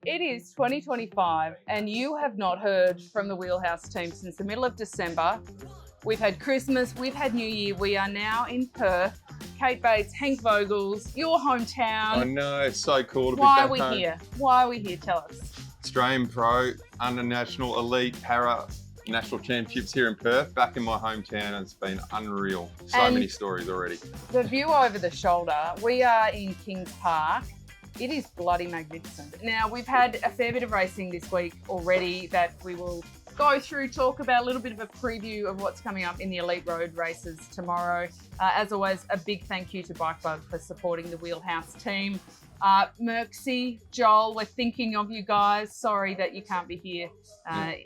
It is 2025 and you have not heard from the Wheelhouse team since the middle of December. We've had Christmas, we've had New Year. We are now in Perth. Kate Bates, Henk Vogels, your hometown. I know, it's so cool to be Why back are we home. here? Why are we here? Tell us. Australian Pro, under national, elite, para national championships here in Perth. Back in my hometown, and it's been unreal. So And many stories already. the view over the shoulder, we are in Kings Park. It is bloody magnificent. Now, we've had a fair bit of racing this week already that we will go through, talk about, a little bit of a preview of what's coming up in the elite road races tomorrow. As always, a big thank you to Bikebug for supporting the Wheelhouse team. Merksy, Joel, we're thinking of you guys. Sorry that you can't be here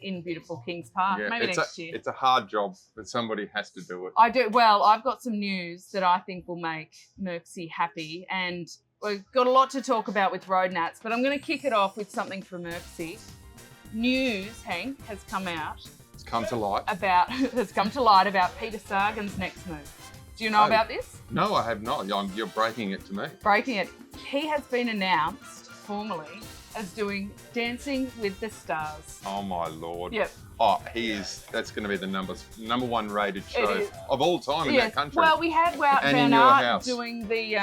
in beautiful Kings Park. Maybe next year. It's a hard job, but somebody has to do it. I do. Well, I've got some news that I think will make Merksy happy, and we've got a lot to talk about with road nats, but I'm going to kick it off with something from Merksy. News, Henk, has come out. It's come to light. About Peter Sagan's next move. Do you know about this? No, I have not. You're breaking it to me. Breaking it. He has been announced formally as doing Dancing with the Stars. Oh my Lord. Yep. Oh, that's going to be the number one rated show of all time in that country. Well, we had Wout And Van in your Aert house. doing the,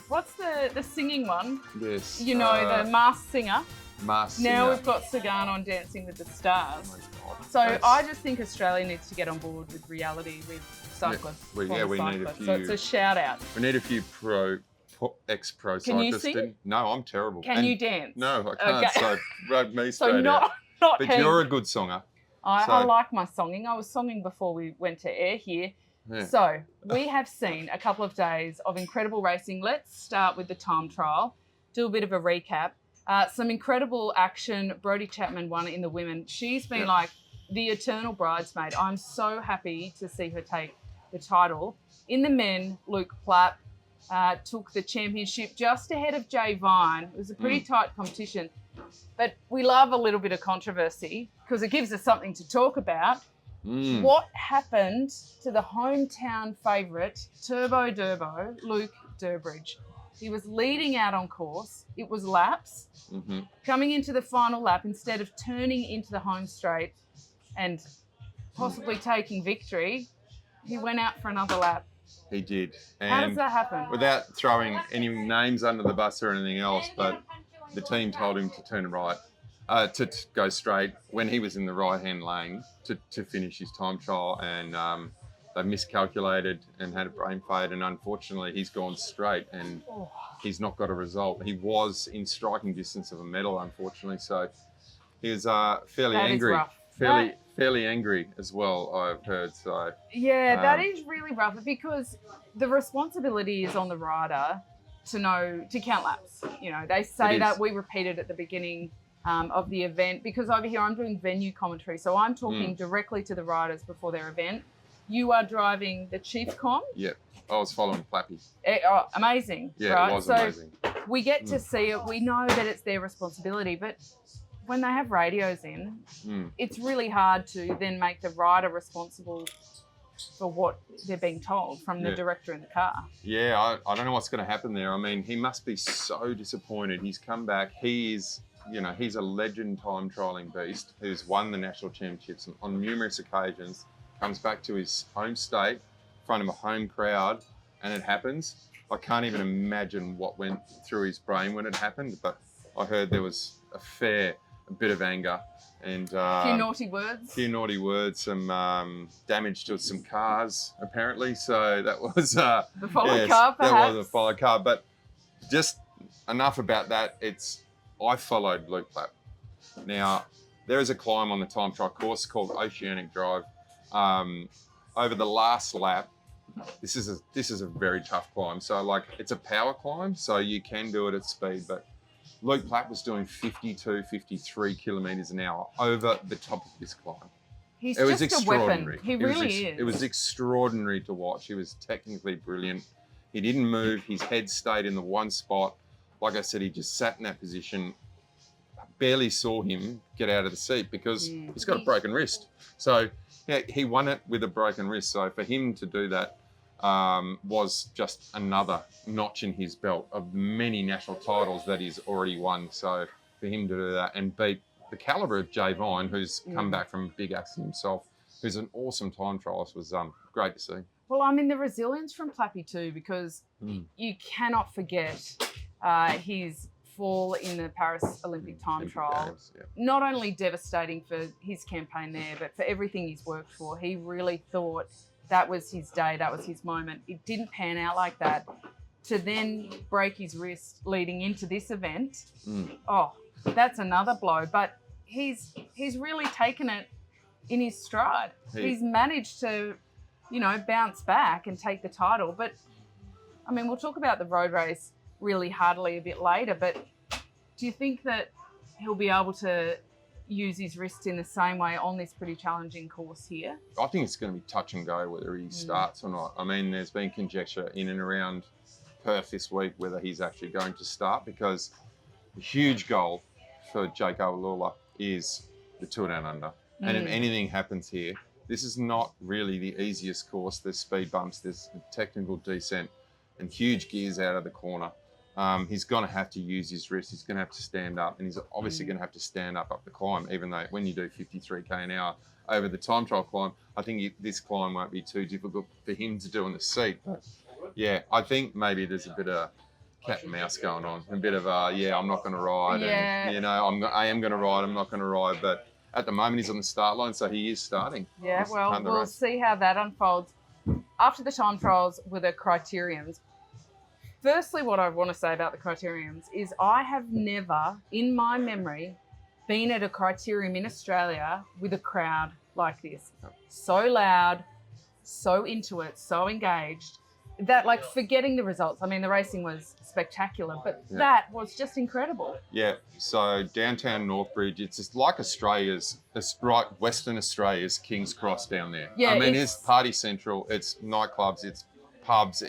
what's the singing one? Yes. You know, the Masked Singer. Masked Now Singer. we've got Sagan on Dancing with the Stars. Oh my God. So I just think Australia needs to get on board with reality with cyclists. We need a few. So it's a shout out. We need a few ex-pro Can you cyclists. sing? No, I'm terrible. Can you dance? No, I can't. Okay. So rub me straight So not out. But Henk. you're a good songer. I like my songing. I was songing before we went to air here. Yeah. So we have seen a couple of days of incredible racing. Let's start with the time trial, do a bit of a recap. Some incredible action. Brodie Chapman won in the women. She's been like the eternal bridesmaid. I'm so happy to see her take the title. In the men, Luke Plapp took the championship just ahead of Jay Vine. It was a pretty tight competition. But we love a little bit of controversy because it gives us something to talk about. What happened to the hometown favourite, Turbo Durbo, Luke Durbridge? He was leading out on course. It was laps. Coming into the final lap, instead of turning into the home straight and possibly taking victory, he went out for another lap. He did. And how does that happen? Without throwing any names under the bus or anything else, but the team told him to turn right, to go straight when he was in the right-hand lane to finish his time trial, and they miscalculated and had a brain fade, and unfortunately he's gone straight and he's not got a result. He was in striking distance of a medal, unfortunately, so he was fairly angry. Fairly angry as well, I've heard. So yeah, that is really rough because the responsibility is on the rider to count laps. You know, they say that we repeated at the beginning of the event, because over here I'm doing venue commentary, so I'm talking directly to the riders before their event. You are driving the chief com. Yeah, I was following Plappy. Amazing. Yeah, right? it was amazing. We get to see it. We know that it's their responsibility, but when they have radios in, it's really hard to then make the rider responsible for what they're being told from the director in the car. Yeah, I don't know what's going to happen there. I mean, he must be so disappointed. He's come back. He's a legend time trialling beast who's won the national championships on numerous occasions, comes back to his home state, in front of a home crowd, and it happens. I can't even imagine what went through his brain when it happened, but I heard there was a bit of anger and a few naughty words, some damage to some cars apparently. So that was the followed car, perhaps. That was a followed car. But just enough about that. I followed Luke Plapp. Now there is a climb on the time trial course called Oceanic Drive. Over the last lap, this is a very tough climb. So it's a power climb, so you can do it at speed, but Luke Plapp was doing 52, 53 kilometres an hour over the top of this climb. It was just a weapon. He really is. It was extraordinary to watch. He was technically brilliant. He didn't move. His head stayed in the one spot. Like I said, he just sat in that position. Barely saw him get out of the seat because he's got a broken wrist. So yeah, he won it with a broken wrist. So for him to do that was just another notch in his belt of many national titles that he's already won. So for him to do that and beat the calibre of Jay Vine, who's come back from a big accident himself, who's an awesome time trialist, was great to see. Well, I mean, the resilience from Plappy too, because you cannot forget his fall in the Paris Olympic time trial. Games, yeah. Not only devastating for his campaign there, but for everything he's worked for. He really thought that was his day, that was his moment. It didn't pan out like that. To then break his wrist leading into this event, that's another blow. But he's really taken it in his stride. He's managed to, bounce back and take the title. But, I mean, we'll talk about the road race really heartily a bit later, but do you think that he'll be able to use his wrist in the same way on this pretty challenging course here? I think it's going to be touch and go whether he starts or not. I mean, there's been conjecture in and around Perth this week whether he's actually going to start, because the huge goal for Jake Awalula is the Tour Down Under. And if anything happens here, this is not really the easiest course. There's speed bumps, there's technical descent and huge gears out of the corner. He's going to have to use his wrist. He's going to have to stand up, and he's obviously going to have to stand up the climb, even though when you do 53k an hour over the time trial climb, I think this climb won't be too difficult for him to do in the seat. But yeah, I think maybe there's a bit of cat and mouse going on, a bit of I'm not going to ride, and I am going to ride, I'm not going to ride, but at the moment he's on the start line, so he is starting. Yeah, well, we'll see how that unfolds. After the time trials were the criteriums. Firstly, what I want to say about the criteriums is I have never, in my memory, been at a criterium in Australia with a crowd like this. So loud, so into it, so engaged, that like forgetting the results. I mean, the racing was spectacular, but that was just incredible. Yeah, so downtown Northbridge, it's just like Australia's, it's right, Western Australia's King's Cross down there. Yeah, I mean, it's party central, it's nightclubs, it's pubs,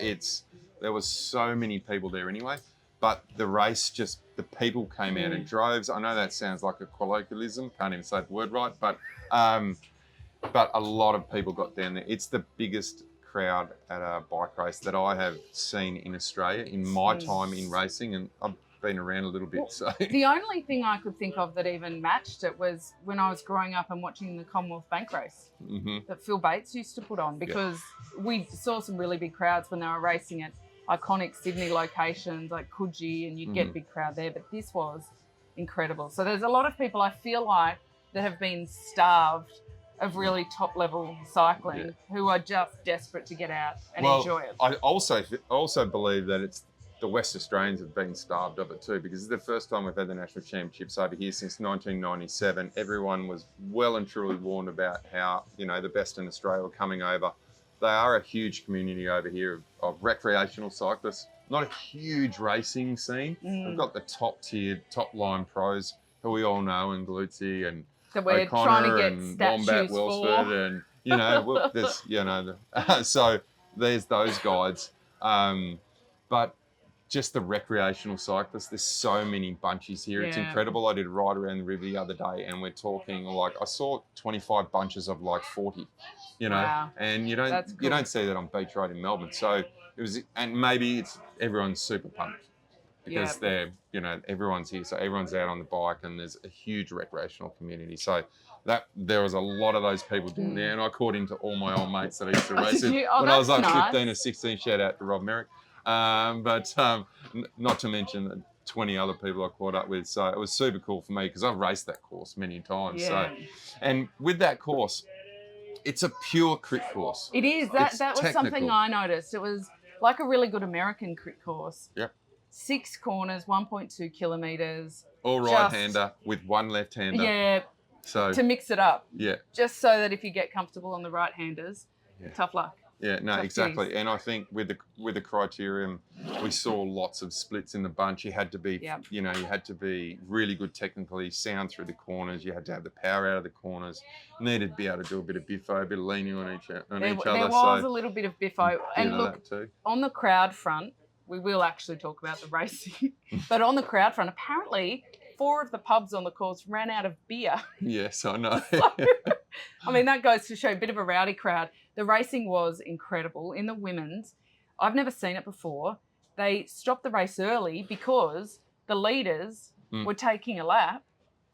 there was so many people there anyway, but the race the people came out in droves. I know that sounds like a colloquialism, can't even say the word right, but a lot of people got down there. It's the biggest crowd at a bike race that I have seen in Australia in my time in racing, and I've been around a little bit. Well, so the only thing I could think of that even matched it was when I was growing up and watching the Commonwealth Bank race that Phil Bates used to put on, because we saw some really big crowds when they were racing at iconic Sydney locations like Coogee, and you'd get a big crowd there, but this was incredible. So there's a lot of people I feel like that have been starved of really top level cycling who are just desperate to get out and enjoy it. I also believe that it's the West Australians have been starved of it too, because it's the first time we've had the national championships over here since 1997. Everyone was well and truly warned about how, the best in Australia were coming over. They are a huge community over here of recreational cyclists, not a huge racing scene. We've got the top tier, top line pros who we all know, and Glutzy and that we're O'Connor trying to get and statues Wombat, Welsford, for. and so there's those guides. But just the recreational cyclists, there's so many bunches here. It's incredible. I did a ride around the river the other day, and we're talking I saw 25 bunches of 40, Wow. and you don't see that on Beach Road in Melbourne. So it was, and maybe everyone's super pumped because they're, everyone's here. So everyone's out on the bike, and there's a huge recreational community. So there was a lot of those people down there, and I caught into all my old mates that I used to race with when I was 15 or 16. Shout out to Rob Merrick. But not to mention the 20 other people I caught up with. So it was super cool for me because I've raced that course many times. Yeah. So, and with that course, it's a pure crit course. It is. That was something I noticed. It was like a really good American crit course. Yep. 6 corners, 1.2 kilometres. All right-hander with one left-hander. Yeah. So to mix it up. Yeah. Just so that if you get comfortable on the right-handers, tough luck. Yeah, no, exactly. And I think with the criterium, we saw lots of splits in the bunch. You had to be, you had to be really good technically, sound through the corners. You had to have the power out of the corners. Needed to be able to do a bit of biffo, a bit of leaning on each other. There was a little bit of biffo. And look, on the crowd front, we will actually talk about the racing, but on the crowd front, apparently 4 of the pubs on the course ran out of beer. Yes, I know. I mean, that goes to show a bit of a rowdy crowd. The racing was incredible. In the women's, I've never seen it before. They stopped the race early because the leaders were taking a lap.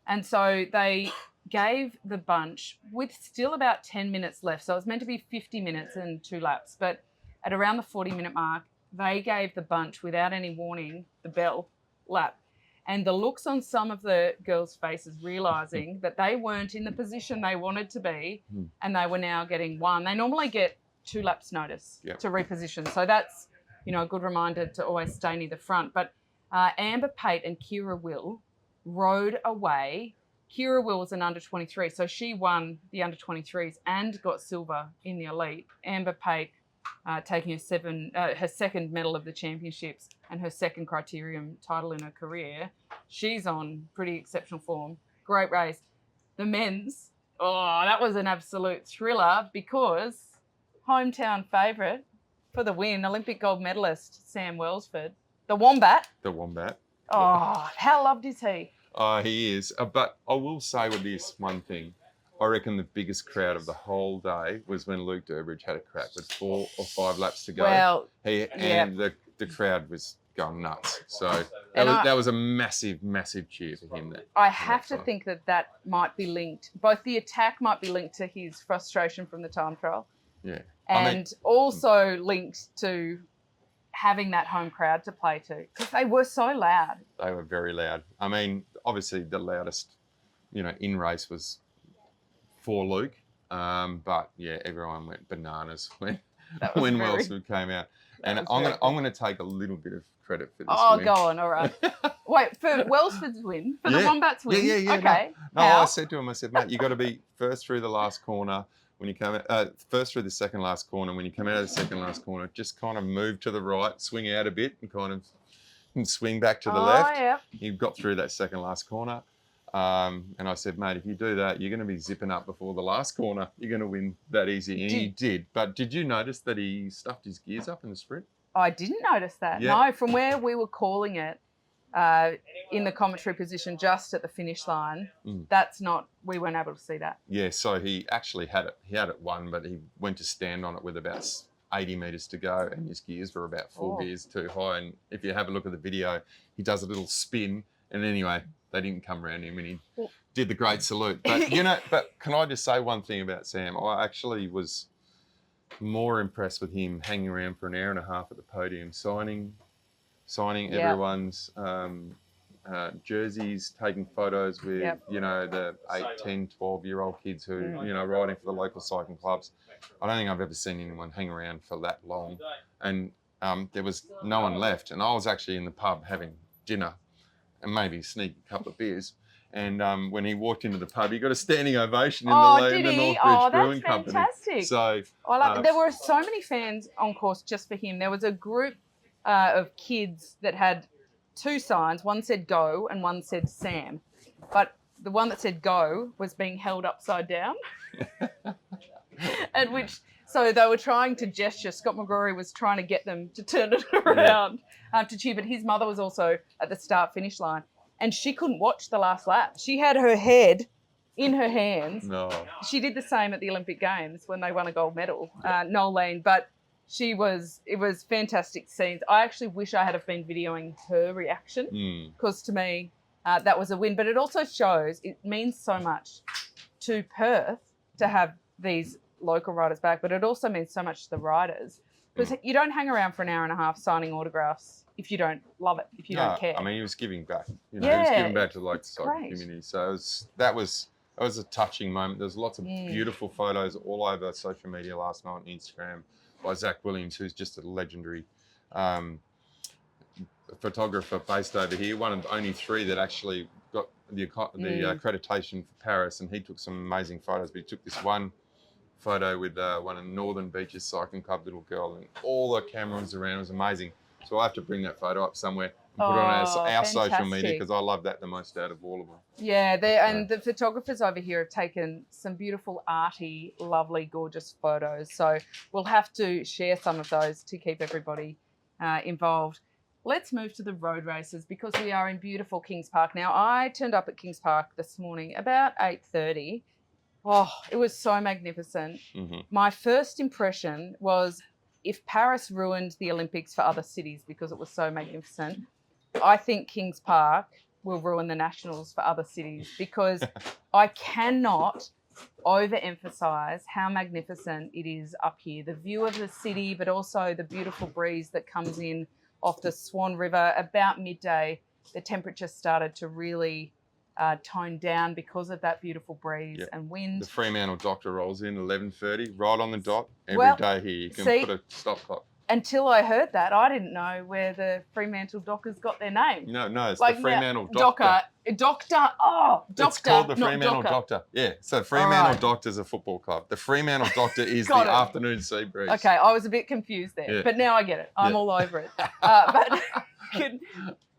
And so they gave the bunch with still about 10 minutes left. So it was meant to be 50 minutes and 2 laps. But at around the 40-minute mark, they gave the bunch, without any warning, the bell lap. And the looks on some of the girls' faces realising that they weren't in the position they wanted to be and they were now getting 1. They normally get 2 laps notice to reposition. So that's, a good reminder to always stay near the front. But Amber Pate and Kira Will rode away. Kira Will was an under-23, so she won the under-23s and got silver in the elite. Amber Pate taking her second medal of the championships and her second Criterium title in her career. She's on pretty exceptional form. Great race. The men's, that was an absolute thriller because hometown favourite for the win, Olympic gold medalist Sam Welsford, the Wombat. The Wombat. Oh, how loved is he? He is. But I will say with this one thing. I reckon the biggest crowd of the whole day was when Luke Durbridge had a crack with 4 or 5 laps to go. Well, the crowd was going nuts. So that was a massive, massive cheer for him there. I have to think that might be linked. Both the attack might be linked to his frustration from the time trial. Yeah. And also linked to having that home crowd to play to because they were so loud. They were very loud. I mean, obviously the loudest, in race was for Luke, but yeah, everyone went bananas when Welsford came out, and I'm going to take a little bit of credit for this. Oh, win. go on, all right. Wait, for Welsford's win, for the Wombats win. Yeah. Okay. No, I said to him, mate, you got to be first through the last corner when you come out, first through the second last corner. When you come out of the second last corner, just kind of move to the right, swing out a bit, and kind of swing back to the left. Yeah. You got through that second last corner. And I said, mate, if you do that, you're going to be zipping up before the last corner. You're going to win that easy. And he did. But did you notice that he stuffed his gears up in the sprint? I didn't notice that. Yeah. No, from where we were calling it in the commentary position just at the finish line, we weren't able to see that. Yeah, so he actually had it. He had it won, but he went to stand on it with about 80 metres to go and his gears were about 4 gears too high. And if you have a look at the video, he does a little spin. And anyway, they didn't come around him and he did the great salute. But, but can I just say one thing about Sam? I actually was more impressed with him hanging around for an hour and a half at the podium, signing everyone's jerseys, taking photos with, the 8, 10, 12-year-old kids who, riding for the local cycling clubs. I don't think I've ever seen anyone hang around for that long. And there was no one left. And I was actually in the pub having dinner and maybe sneak a couple of beers. And when he walked into the pub, he got a standing ovation in the Northbridge Brewing Company. Fantastic. So there were so many fans on course just for him. There was a group of kids that had 2 signs. One said go and one said Sam. But the one that said go was being held upside down. So they were trying to gesture. Scott McGrory was trying to get them to turn it around to cheer. But his mother was also at the start-finish line. And she couldn't watch the last lap. She had her head in her hands. No. She did the same at the Olympic Games when they won a gold medal, Nolene. But it was fantastic scenes. I actually wish I had have been videoing her reaction because to me that was a win. But it also shows it means so much to Perth to have these local riders back, but it also means so much to the riders because you don't hang around for an hour and a half signing autographs if you don't love it, if you don't care. I mean, he was giving back. He was giving back to the cycling community. So that was a touching moment. There's lots of beautiful photos all over social media last night on Instagram by Zach Williams, who's just a legendary photographer based over here. One of only 3 that actually got the accreditation for Paris, and he took some amazing photos. But he took this one photo with one of Northern Beaches Cycling Club little girl, and all the cameras around. It was amazing. So I have to bring that photo up somewhere and put it on our social media because I love that the most out of all of them. Yeah, and the photographers over here have taken some beautiful, arty, lovely, gorgeous photos. So we'll have to share some of those to keep everybody involved. Let's move to the road races because we are in beautiful Kings Park. Now, I turned up at Kings Park this morning about 8:30. Oh, it was so magnificent. Mm-hmm. My first impression was if Paris ruined the Olympics for other cities because it was so magnificent, I think Kings Park will ruin the Nationals for other cities, because I cannot overemphasize how magnificent it is up here. The view of the city, but also the beautiful breeze that comes in off the Swan River. About midday, the temperature started to really tone down because of that beautiful breeze and wind. The Fremantle Doctor rolls in 11:30, right on the dot. Every day here, you can put a stop clock. Until I heard that, I didn't know where the Fremantle Dockers got their name. No, it's the Fremantle Doctor. Doctor. It's called the Fremantle Doctor. Yeah, so Fremantle Doctor's a football club. The Fremantle Doctor is the afternoon sea breeze. Okay, I was a bit confused there, but now I get it. I'm all over it. But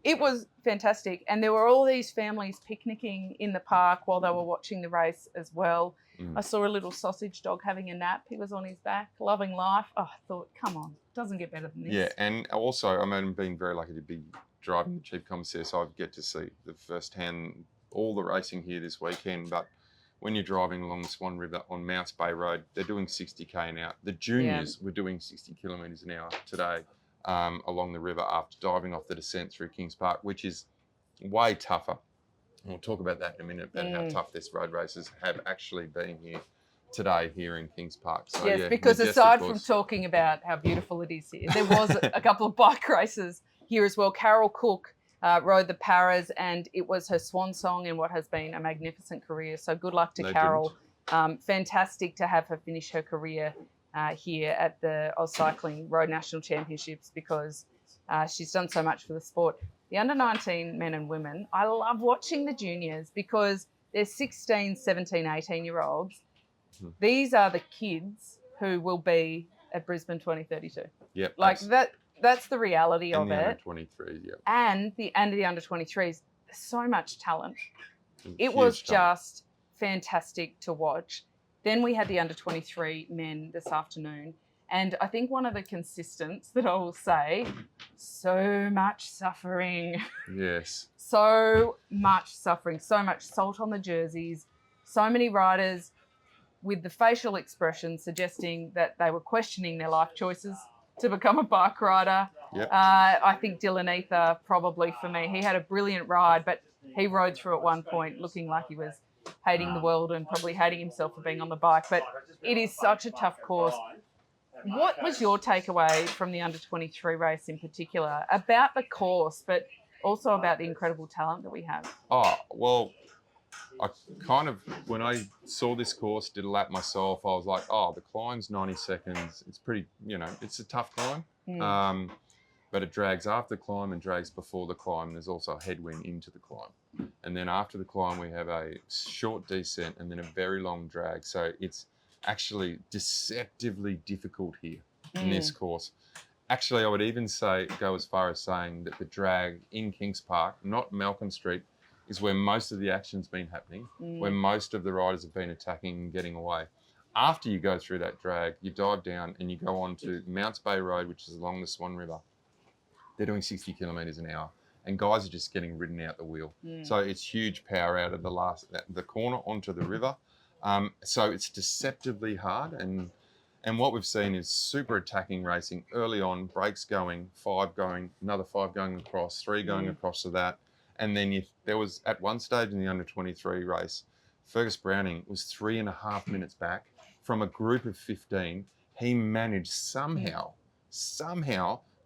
it was fantastic. And there were all these families picnicking in the park while they were watching the race as well. I saw a little sausage dog having a nap. He was on his back, loving life. Oh, I thought, come on, doesn't get better than this. Yeah, and also, I'm being very lucky to be driving the chief commissaire, so I get to see the first-hand, all the racing here this weekend. But when you're driving along the Swan River on Mounts Bay Road, they're doing 60k an hour. The juniors were doing 60 kilometres an hour today along the river after diving off the descent through Kings Park, which is way tougher. And we'll talk about that in a minute, about how tough this road races have actually been today here in Kings Park. So, yes, because aside from talking about how beautiful it is here, there was a couple of bike races here as well. Carol Cook rode the Paras, and it was her swan song in what has been a magnificent career. So good luck to Carol. Fantastic to have her finish her career here at the Oz Cycling Road National Championships, because she's done so much for the sport. The under-19 men and women, I love watching the juniors because they're 16, 17, 18-year-olds. These are the kids who will be at Brisbane 2032. Yep. Like that's the reality of it. Under-23s, yeah. And the under-23s, so much talent. It was just fantastic to watch. Then we had the under-23 men this afternoon. And I think one of the consistents that I will say, so much suffering. Yes. So much suffering, so much salt on the jerseys, so many riders with the facial expression suggesting that they were questioning their life choices to become a bike rider. Yep. I think Dylan Ether, probably for me, he had a brilliant ride, but he rode through at one point looking like he was hating the world and probably hating himself for being on the bike. But it is such a tough course. What was your takeaway from the under-23 race in particular about the course, but also about the incredible talent that we have? Oh, well, I kind of, when I saw this course, did a lap myself, I was like, oh, the climb's 90 seconds. It's pretty, it's a tough climb. But it drags after the climb and drags before the climb. There's also a headwind into the climb. And then after the climb, we have a short descent and then a very long drag. So it's actually deceptively difficult here in this course. Actually, I would even go as far as saying that the drag in Kings Park, not Malcolm Street, is where most of the action's been happening, where most of the riders have been attacking and getting away. After you go through that drag, you dive down and you go on to Mounts Bay Road, which is along the Swan River. They're doing 60 kilometres an hour, and guys are just getting ridden out the wheel. So it's huge power out of the corner onto the river. So it's deceptively hard, and what we've seen is super attacking racing early on, breaks going, 5 going, another 5 going across, 3 going across to that. And then there was, at one stage in the under-23 race, Fergus Browning was 3.5 minutes back from a group of 15. He managed somehow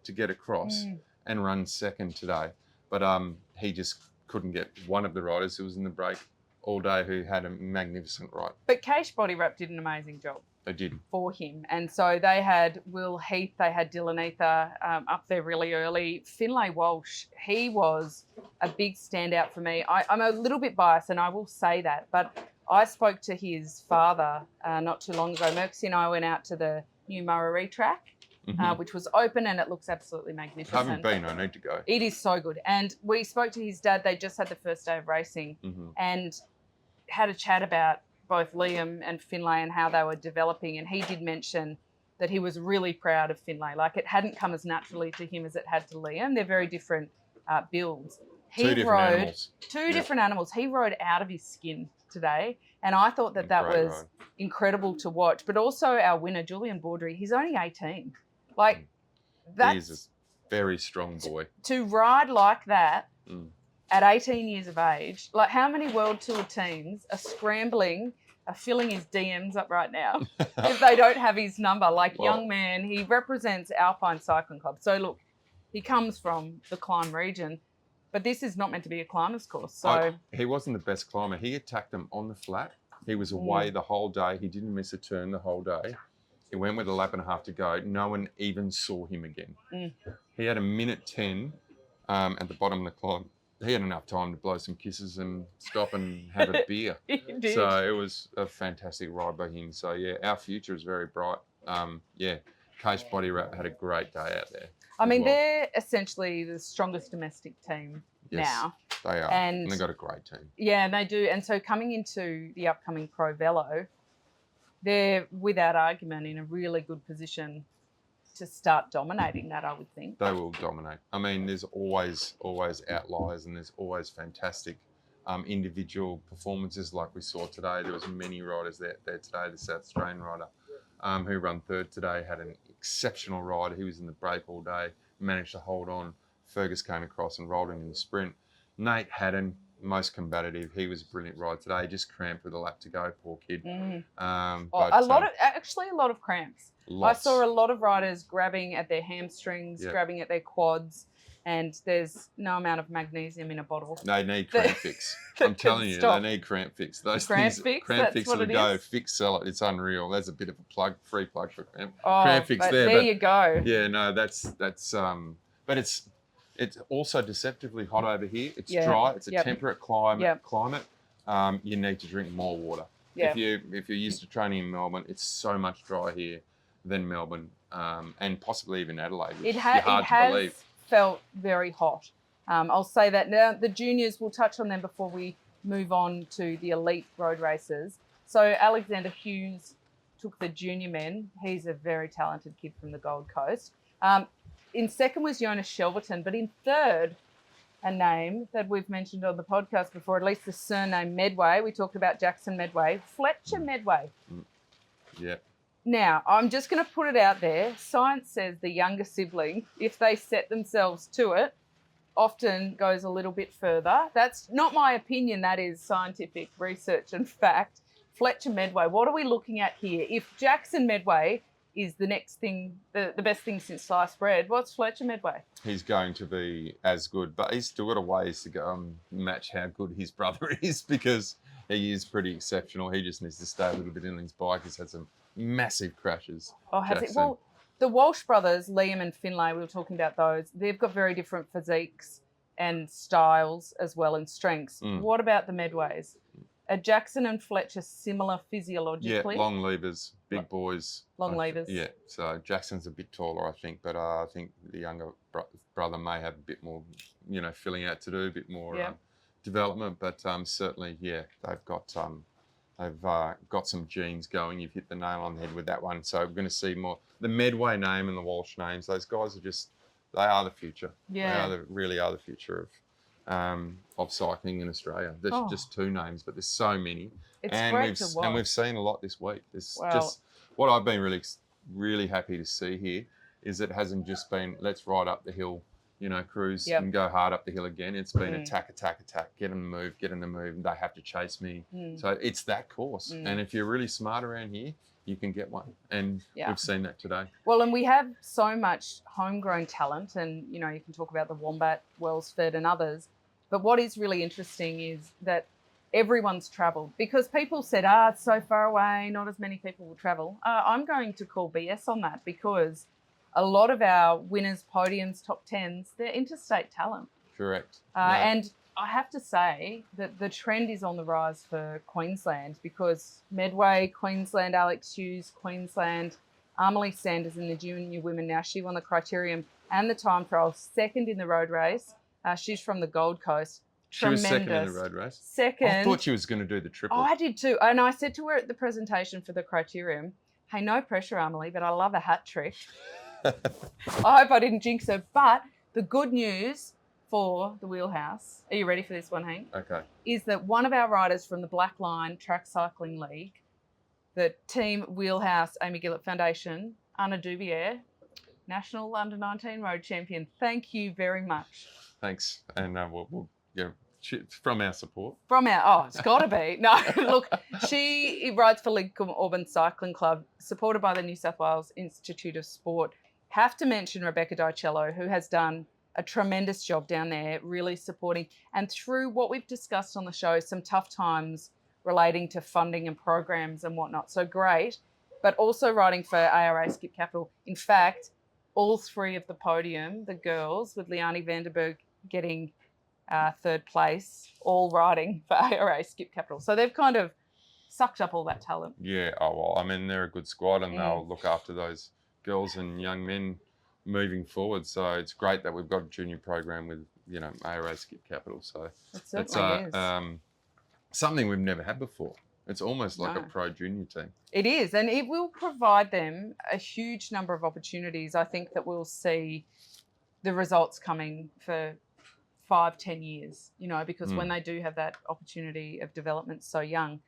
to get across and run second today. But he just couldn't get one of the riders who was in the break all day who had a magnificent ride. But Case Body Wrap did an amazing job. They did. For him. And so they had Will Heath, they had Dylan Ether up there really early. Finlay Walsh, he was a big standout for me. I'm a little bit biased, and I will say that, but I spoke to his father not too long ago. Merksy and I went out to the new Murray track, which was open, and it looks absolutely magnificent. I haven't been, I need to go. It is so good. And we spoke to his dad. They just had the first day of racing and had a chat about both Liam and Finlay and how they were developing. And he did mention that he was really proud of Finlay. Like, it hadn't come as naturally to him as it had to Liam. They're very different builds. Two different animals. Two different animals. He rode out of his skin today. And I thought that was incredible to watch. But also our winner, Julian Baudry, he's only 18. Like, He's a very strong boy. To ride like that at 18 years of age, like how many World Tour teams are filling his DMs up right now if they don't have his number? Like, Well, young man, he represents Alpine Cycling Club. So look, he comes from the climb region, but this is not meant to be a climbers course. So he wasn't the best climber. He attacked them on the flat. He was away the whole day. He didn't miss a turn the whole day. He went with a lap and a half to go. No one even saw him again. He had a minute 10 at the bottom of the climb. He had enough time to blow some kisses and stop and have a beer. he did. So it was a fantastic ride by him. So, yeah, our future is very bright. Case Body Wrap had a great day out there. I mean, they're essentially the strongest domestic team now. They are. And they've got a great team. Yeah, they do. And so coming into the upcoming Pro Velo, they're without argument in a really good position to start dominating that, I would think. They will dominate. I mean, there's always outliers, and there's always fantastic individual performances like we saw today. There was many riders there today. The South Australian rider who ran third today had an exceptional ride. He was in the break all day, managed to hold on. Fergus came across and rolled in the sprint. Nate Haddon, most combative. He was a brilliant ride today. Just cramped with a lap to go, poor kid. A lot of cramps. Lots. I saw a lot of riders grabbing at their hamstrings, grabbing at their quads, and there's no amount of magnesium in a bottle. They need cramp fix. I'm telling you, they need cramp fix. Those cramp things, fix, cramp fix will go. Is? Fix, sell it. It's unreal. There's a bit of a free plug for cramp fix but there. There you go. Yeah, no, that's but it's also deceptively hot over here. It's dry. It's a temperate climate. You need to drink more water. If you're used to training in Melbourne, it's so much drier here than Melbourne, and possibly even Adelaide. Which it has believe. Felt very hot. I'll say that now. The juniors, we'll touch on them before we move on to the elite road races. So Alexander Hughes took the junior men. He's a very talented kid from the Gold Coast. In second was Jonas Shelverton, but in third, a name that we've mentioned on the podcast before, at least the surname Medway. We talked about Jackson Medway. Fletcher Medway. Yeah. Now, I'm just going to put it out there. Science says the younger sibling, if they set themselves to it, often goes a little bit further. That's not my opinion. That is scientific research and fact. Fletcher Medway, what are we looking at here? If Jackson Medway is the next thing, the best thing since sliced bread, what's Fletcher Medway? He's going to be as good, but he's still got a ways to go and match how good his brother is, because he is pretty exceptional. He just needs to stay a little bit in his bike. He's had some massive crashes. Oh, has it? Well, the Walsh brothers, Liam and Finlay, we were talking about those. They've got very different physiques and styles as well, and strengths. What about the Medways? Are Jackson and Fletcher similar physiologically? Yeah, long levers, big boys. Long levers. Yeah, so Jackson's a bit taller, I think, but I think the younger brother may have a bit more, filling out to do, a bit more development. But certainly, they've got some genes going. You've hit the nail on the head with that one. So we're going to see more. The Medway name and the Walsh names, those guys are they are the future. Yeah. They really are the future of cycling in Australia. There's just two names, but there's so many. It's great to watch. And we've seen a lot this week. Just what I've been really, really happy to see here is it hasn't just been, let's ride up the hill, cruise and go hard up the hill again. It's been attack, get in the move. They have to chase me. So it's that course. And if you're really smart around here, you can get one. And we've seen that today. Well, and we have so much homegrown talent, and, you can talk about the Wombat, Welsford and others. But what is really interesting is that everyone's travelled, because people said, it's so far away, not as many people will travel. I'm going to call BS on that, because a lot of our winners, podiums, top tens, they're interstate talent. Correct. And I have to say that the trend is on the rise for Queensland, because Medway, Queensland, Alex Hughes, Queensland, Amelie Sanders in the junior women now, she won the Criterium and the time trial, second in the road race. She's from the Gold Coast. Tremendous. She was second in the road race? Second. I thought she was going to do the triple. Oh, I did too. And I said to her at the presentation for the Criterium, hey, no pressure, Amelie, but I love a hat trick. I hope I didn't jinx her. But the good news for the Wheelhouse, are you ready for this one, Henk? Okay. Is that one of our riders from the Black Line Track Cycling League, the Team Wheelhouse Amy Gillett Foundation, Anna Dubier, National Under-19 Road Champion. Thank you very much. Thanks. And we'll Yeah, from our support. It's got to be. No, look, she rides for Lincoln Auburn Cycling Club, supported by the New South Wales Institute of Sport. Have to mention Rebecca Dicello, who has done a tremendous job down there, really supporting. And through what we've discussed on the show, some tough times relating to funding and programs and whatnot. So great, but also riding for ARA Skip Capital. In fact, all three of the podium, the girls, with Liani Vanderberg getting third place, all riding for ARA Skip Capital. So they've kind of sucked up all that talent. Yeah, well, I mean, they're a good squad and they'll look after those girls and young men moving forward. So it's great that we've got a junior program with, ARA Skip Capital. So it's something we've never had before. It's almost like a pro junior team. It is, and it will provide them a huge number of opportunities. I think that we'll see the results coming for 5-10 years, because when they do have that opportunity of development so young.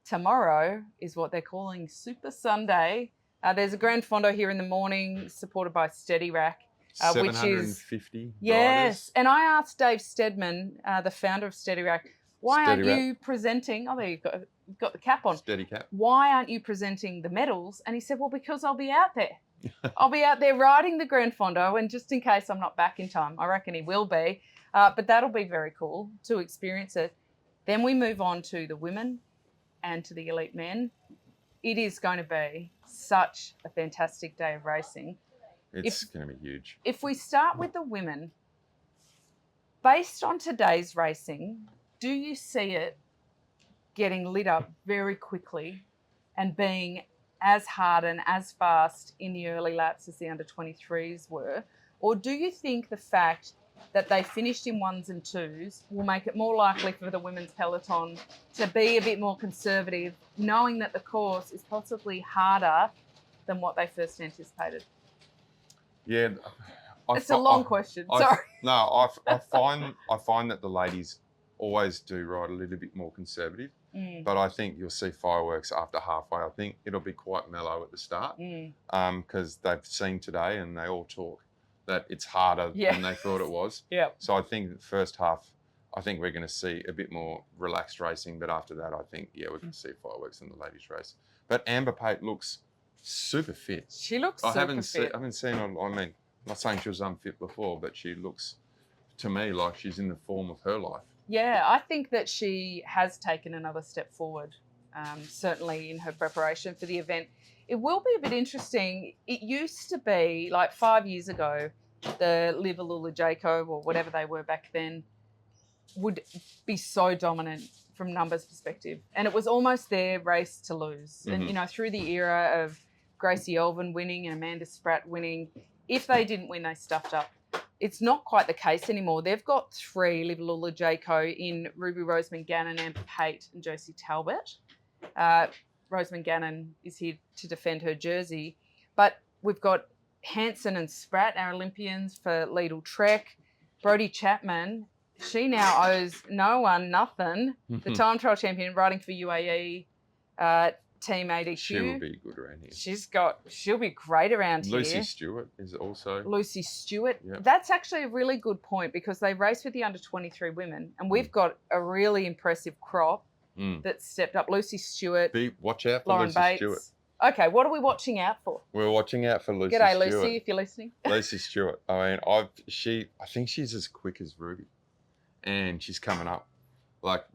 Tomorrow is what they're calling Super Sunday. There's a Grand Fondo here in the morning, supported by Steady Rack, 750 which is yes. And I asked Dave Stedman, the founder of Steady Rack, why aren't you presenting? Oh, there you've got the cap on. Steady cap. Why aren't you presenting the medals? And he said, well, because I'll be out there. I'll be out there riding the Grand Fondo, and just in case I'm not back in time, I reckon he will be. But that'll be very cool to experience it. Then we move on to the women and to the elite men. It is going to be such a fantastic day of racing. It's going to be huge. If we start with the women, based on today's racing, do you see it getting lit up very quickly and being as hard and as fast in the early laps as the under-23s were? Or do you think the fact that they finished in 1s and 2s will make it more likely for the women's peloton to be a bit more conservative, knowing that the course is possibly harder than what they first anticipated? Yeah. It's a long question. Sorry. No, I find that the ladies always do ride a little bit more conservative, but I think you'll see fireworks after halfway. I think it'll be quite mellow at the start because they've seen today and they all talk that it's harder than they thought it was. Yeah. So I think the first half, I think we're going to see a bit more relaxed racing, but after that, I think, we're going to see fireworks in the ladies' race. But Amber Pate looks super fit. She looks super fit. I haven't seen her, I'm not saying she was unfit before, but she looks, to me, like she's in the form of her life. Yeah, I think that she has taken another step forward, certainly in her preparation for the event. It will be a bit interesting. It used to be, like 5 years ago, the Liverlula Jaco, or whatever they were back then, would be so dominant from numbers perspective. And it was almost their race to lose. Mm-hmm. And, through the era of Gracie Elvin winning and Amanda Spratt winning, if they didn't win, they stuffed up. It's not quite the case anymore. They've got 3 Liverlula Jaco in Ruby Roseman Gannon, Amber Pate and Josie Talbot. Roseman Gannon is here to defend her jersey. But we've got Hansen and Spratt, our Olympians, for Lidl Trek. Brodie Chapman, she now owes no one nothing. The time trial champion riding for UAE, Team ADQ. She will be good around here. She'll be great around here. Lucy Stewart is also. Lucy Stewart. Yep. That's actually a really good point because they race with the under-23 women and we've got a really impressive crop that's stepped up. Lucy Stewart. Watch out for Lauren Lucy Bates. Stewart. Okay, what are we watching out for? We're watching out for Lucy G'day, Stewart. Lucy, if you're listening. Lucy Stewart. I think she's as quick as Ruby. And she's coming up.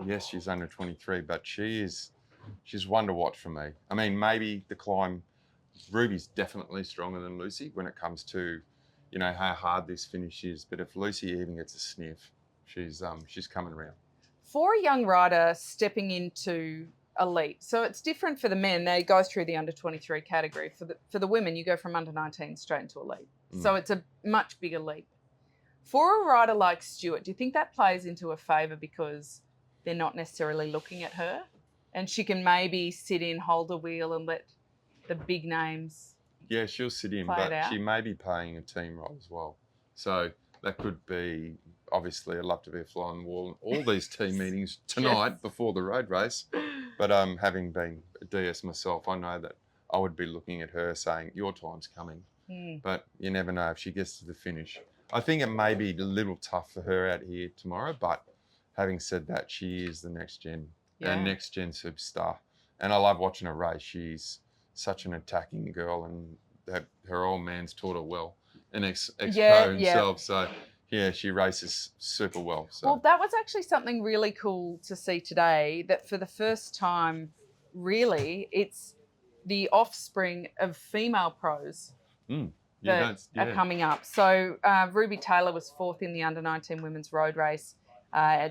Yes, she's under 23, but she's one to watch for me. I mean, maybe the climb, Ruby's definitely stronger than Lucy when it comes to, how hard this finish is. But if Lucy even gets a sniff, she's coming around. For a young rider stepping into elite, so it's different for the men. They go through the under 23 category. For the women, you go from under 19 straight into elite. So it's a much bigger leap. For a rider like Stewart, do you think that plays into a favour because they're not necessarily looking at her? And she can maybe sit in, hold a wheel and let the big names Yeah, she'll sit in, but she may be playing a team role as well. So that could be, obviously, I'd love to be a fly on the wall in all these team meetings tonight before the road race. But having been a DS myself, I know that I would be looking at her saying, your time's coming. But you never know if she gets to the finish. I think it may be a little tough for her out here tomorrow, but having said that, she is the next gen, Yeah. next gen superstar. And I love watching her race. She's such an attacking girl, and her old man's taught her well, an ex-pro himself. So, yeah, she races super well. So. Well, that was actually something really cool to see today, that for the first time, really, it's the offspring of female pros that are coming up. So Ruby Taylor was 4th in the under-19 women's road race,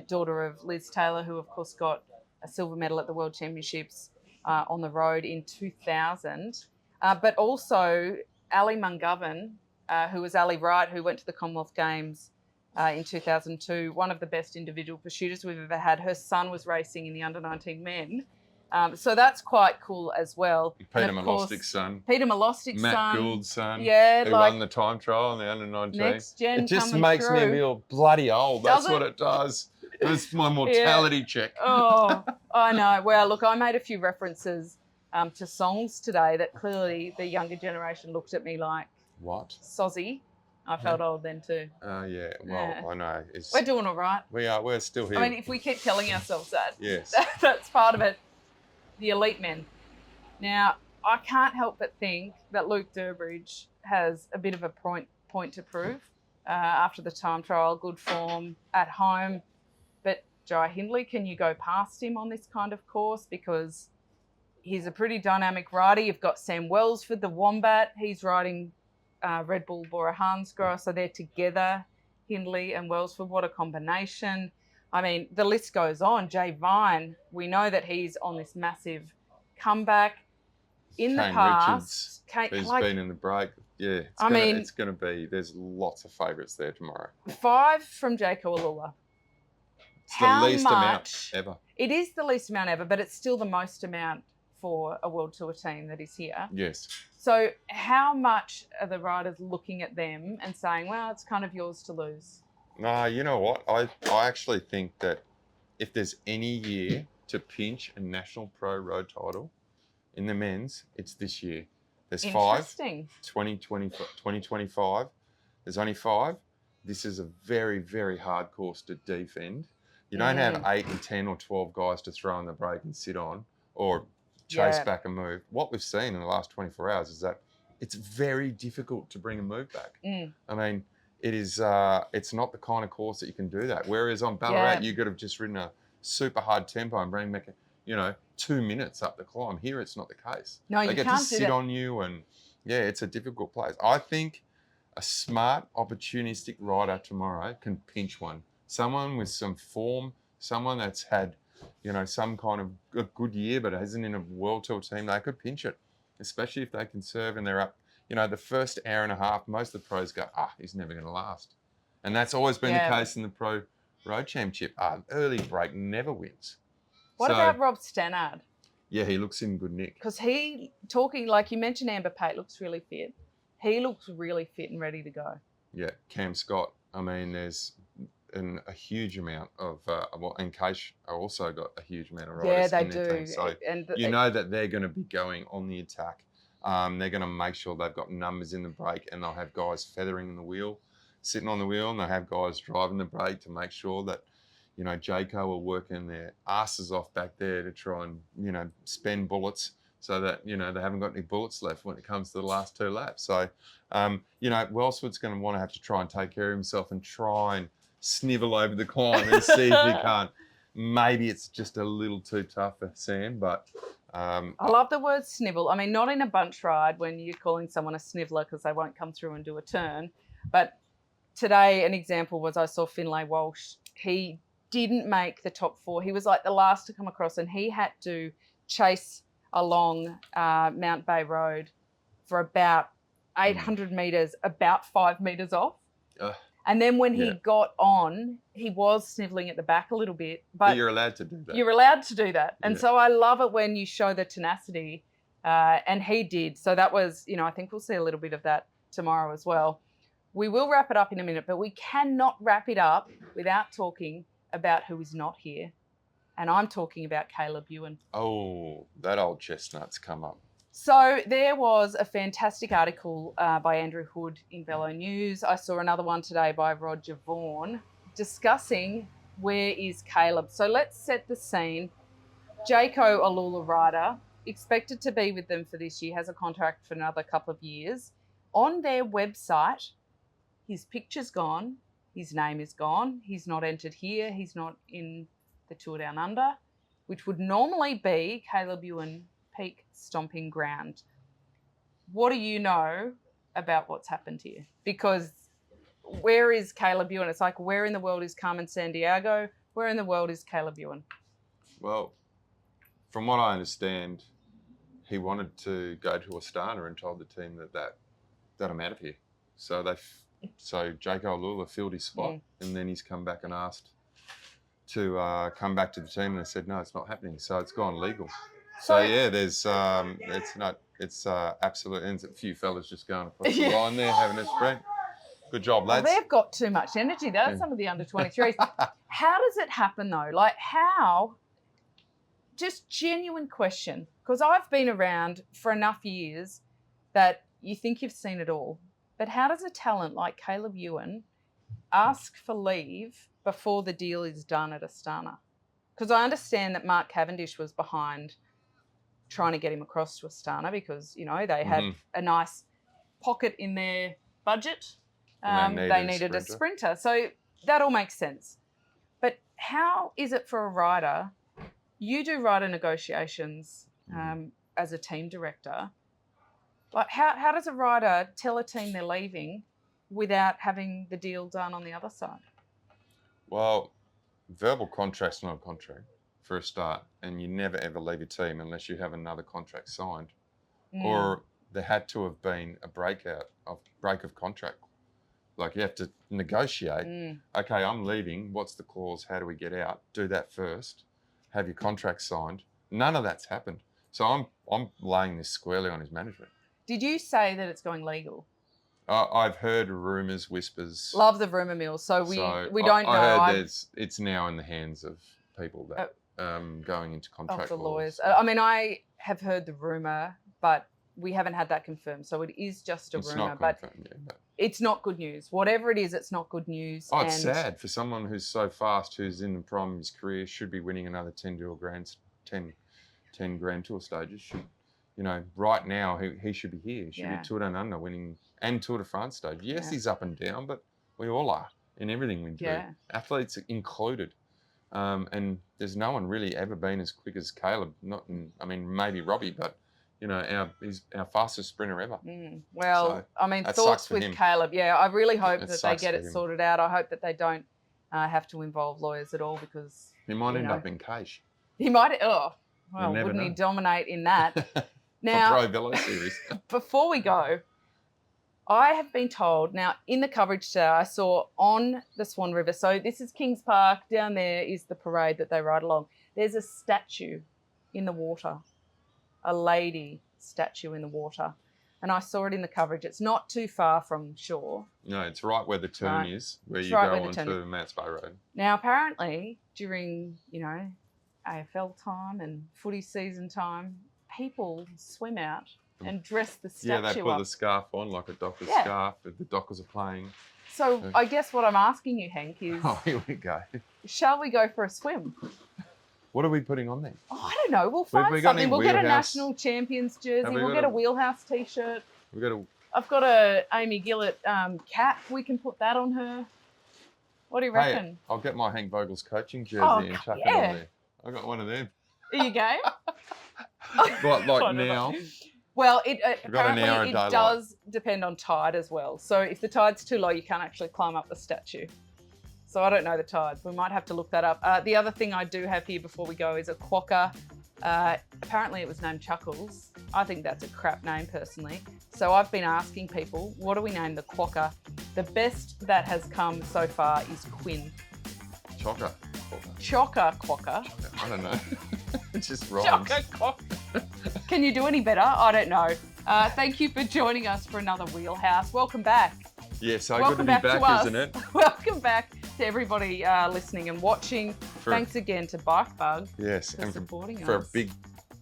daughter of Liz Taylor, who, of course, got a silver medal at the World Championships on the road in 2000. But also Ali Mungovan, who was Ali Wright, who went to the Commonwealth Games in 2002, one of the best individual pursuiters we've ever had. Her son was racing in the under-19 men. So that's quite cool as well. Peter Malostik's son. Peter Malostik's son. Matt Gould's son. Yeah, who won the time trial in the under-19. Next gen. It just makes me feel bloody old. That's what it does. It's my mortality check. Oh, I know. Well, look, I made a few references to songs today that clearly the younger generation looked at me like, what? Sozzy. I felt old then too. Yeah. Well, I know. We're doing all right. We are. We're still here. I mean, if we keep telling ourselves that, yes, that's part of it. The elite men. Now, I can't help but think that Luke Durbridge has a bit of a point to prove after the time trial, good form at home. But Jai Hindley, can you go past him on this kind of course? Because he's a pretty dynamic rider. You've got Sam Welsford, the Wombat. He's riding Red Bull Bora Hansgrohe, so they're together, Hindley and Welsford. What a combination. I mean, the list goes on. Jay Vine, we know that he's on this massive comeback. In the past, who's been in the break. Yeah, it's going to be, there's lots of favourites there tomorrow. 5 from Jaco Alula. It's the least amount ever. It is the least amount ever, but it's still the most amount for a World Tour team that is here. Yes. So how much are the riders looking at them and saying, well, it's kind of yours to lose? No, you know what? I actually think that if there's any year to pinch a National Pro Road title in the men's, it's this year. There's 5. 2025. There's only 5. This is a very, very hard course to defend. You don't have 8 and 10 or 12 guys to throw on the brake and sit on or chase back a move. What we've seen in the last 24 hours is that it's very difficult to bring a move back. I mean, it is. It's not the kind of course that you can do that. Whereas on Ballarat, you could have just ridden a super hard tempo and bring back, 2 minutes up the climb. Here, it's not the case. No, they get to sit on you, and it's a difficult place. I think a smart, opportunistic rider tomorrow can pinch one. Someone with some form, someone that's had, some kind of a good year, but isn't in a World Tour team, they could pinch it, especially if they can serve and they're up. The first hour and a half, most of the pros go, he's never going to last. And that's always been the case in the Pro Road Championship. Early break never wins. What about Rob Stannard? Yeah, he looks in good nick. Because like you mentioned, Amber Pate looks really fit. He looks really fit and ready to go. Yeah, Cam Scott. I mean, there's a huge amount of, and Case also got a huge amount of riders in their team. So know that they're going to be going on the attack. They're going to make sure they've got numbers in the brake, and they'll have guys feathering the wheel, sitting on the wheel, and they'll have guys driving the brake to make sure that, Jayco are working their asses off back there to try and, spend bullets so that, they haven't got any bullets left when it comes to the last 2 laps. So, Welsford's going to want to have to try and take care of himself and try and snivel over the climb and see if he can't. Maybe it's just a little too tough for Sam, but... I love the word snivel. I mean, not in a bunch ride when you're calling someone a sniveler because they won't come through and do a turn. But today, an example was I saw Finlay Walsh. He didn't make the top 4. He was like the last to come across, and he had to chase along Mount Bay Road for about 800 metres, about 5 metres off. And then when he got on, he was snivelling at the back a little bit. But you're allowed to do that. You're allowed to do that. And so I love it when you show the tenacity. And he did. So that was, I think we'll see a little bit of that tomorrow as well. We will wrap it up in a minute, but we cannot wrap it up without talking about who is not here. And I'm talking about Caleb Ewan. Oh, that old chestnut's come up. So there was a fantastic article by Andrew Hood in Velo News. I saw another one today by Roger Vaughan discussing where is Caleb? So let's set the scene. Jaco Alula rider, expected to be with them for this year, has a contract for another couple of years. On their website, his picture's gone, his name is gone, he's not entered here, he's not in the Tour Down Under, which would normally be Caleb Ewan peak stomping ground. What do you know about what's happened here? Because where is Caleb Ewan? It's like, where in the world is Carmen Sandiego? Where in the world is Caleb Ewan? Well, from what I understand, he wanted to go to Astana and told the team that I'm out of here. So Jaco Alula filled his spot, and then he's come back and asked to come back to the team, and they said no, it's not happening. So it's gone legal. So yeah, there's it's absolute. And a few fellas just going across the line there having a sprint. Good job, lads. Well, they've got too much energy. That's some of the under 23s. How does it happen though? Like how? Just genuine question, because I've been around for enough years that you think you've seen it all. But how does a talent like Caleb Ewan ask for leave before the deal is done at Astana? Because I understand that Mark Cavendish was behind trying to get him across to Astana because, you know, they had a nice pocket in their budget. They needed a sprinter. So that all makes sense. But how is it for a rider? You do rider negotiations as a team director. Like, how does a rider tell a team they're leaving without having the deal done on the other side? Well, verbal contract's not a contract for a start, and you never ever leave a team unless you have another contract signed, or there had to have been a break of contract. Like you have to negotiate. Okay, I'm leaving. What's the clause? How do we get out? Do that first. Have your contract signed. None of that's happened. So I'm laying this squarely on his management. Did you say that it's going legal? I've heard rumours, whispers. Love the rumour mill. So we don't know. I heard it's now in the hands of people that going into contract of the lawyers. laws. I mean, I have heard the rumour, but we haven't had that confirmed. So it is just a rumour. But it's not good news. Whatever it is, it's not good news. Oh, it's sad for someone who's so fast, who's in the prime of his career, should be winning another 10 Grand Tour stages. You know, right now he should be here. He should be Tour Down Under winning and Tour de France stage. Yes, he's up and down, but we all are in everything we do. Athletes included. And there's no one really ever been as quick as Caleb. I mean, maybe Robbie, but you know, he's our fastest sprinter ever. Well, so, I mean, thoughts with Caleb. Yeah, I really hope that they get it sorted out. I hope that they don't have to involve lawyers at all because he might end up in cage. He might. Oh, well, wouldn't he dominate in that? Now, Pro Velo series. Before we go, I have been told, now in the coverage today, I saw on the Swan River, so this is Kings Park, down there is the parade that they ride along. There's a statue in the water, a lady statue in the water. And I saw it in the coverage. It's not too far from shore. No, it's right where the turn is, where you go onto Mount Spey Road. Now, apparently, during, you know, AFL time and footy season time, people swim out and dress the statue up. Yeah, they put the scarf on like a docker's scarf. The Dockers are playing. So I guess what I'm asking you, Henk, is... Oh, here we go. Shall we go for a swim? What are we putting on there? Oh, I don't know. We'll find something. We'll get a National Champions jersey. We'll get a Wheelhouse T-shirt. I've got a Amy Gillett cap. We can put that on her. What do you reckon? Hey, I'll get my Henk Vogels coaching jersey and chuck it on there. I got one of them. Are you game? like now? Well, apparently it does depend on tide as well. So if the tide's too low, you can't actually climb up the statue. So I don't know the tide. We might have to look that up. The other thing I do have here before we go is a quokka. Apparently it was named Chuckles. I think that's a crap name personally. So I've been asking people, what do we name the quokka? The best that has come so far is Quinn. Chocker. Chocker quokka. I don't know. It just rhymes. Chocker quokka. Can you do any better? I don't know. Thank you for joining us for another Wheelhouse. Welcome back. Yeah, so good to be back, isn't it? Welcome back to everybody listening and watching. Thanks again to Bikebug for supporting us. For a big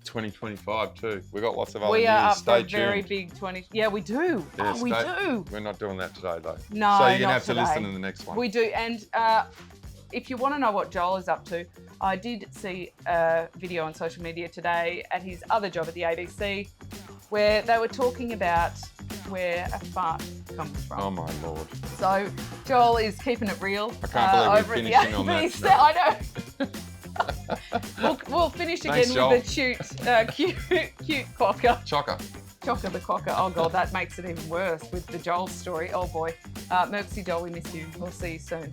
2025 too. We've got lots of other news. We are up for a very big 20... Yeah, we do. Yeah, we do. We're not doing that today though. No, so you're going to have to listen to the next one. We do. And if you want to know what Joel is up to, I did see a video on social media today at his other job at the ABC where they were talking about where a fart comes from. Oh my Lord. So Joel is keeping it real. I can't believe over we're at the finishing on that ABC. note. I know. we'll finish again Thanks, Joel. with a cute quokka. Chocker. Chocker the quokka. Oh God, that makes it even worse with the Joel story. Oh boy. Mercy Joel, we miss you. We'll see you soon.